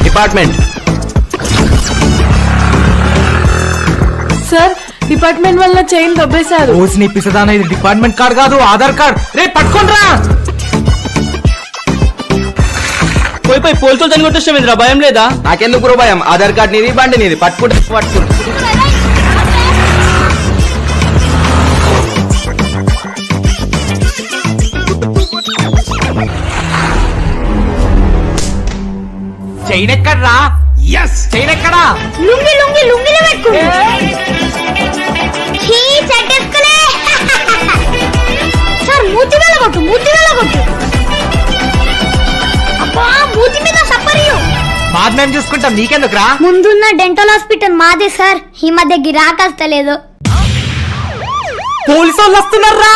Department. Sir department వల్ల chain దబ్బేశారు. నీ పిసదాన, ఇది డిపార్ట్మెంట్ కార్డ్ కాదు, ఆధార్ కార్డ్. రే పట్టుకోండ్రా. పోయి పోల్చోలు తని కొట్టేస్తాం. భయం లేదా? నాకెందుకు భయం? ఆధార్ కార్డ్ నీది, బండి నీది. పట్టుకుంటే చైన్ ఎక్కడ్రా? చైన్ ఎక్కడా? లుంగి లుంగి లుంగిలో పెట్టుకో. సార్ మూతి మీద కొట్టు, మూతి మీద కొట్టు. అబ్బా మూతి మీద సప్పరియు. మాది మేము చూసుకుంటాం, నీకెందుకురా? ముందున్న డెంటల్ హాస్పిటల్ మాదే సార్. ఈ మధ్య గిరాకస్తలేదు. పోలీసు వాళ్ళు వస్తున్నారా?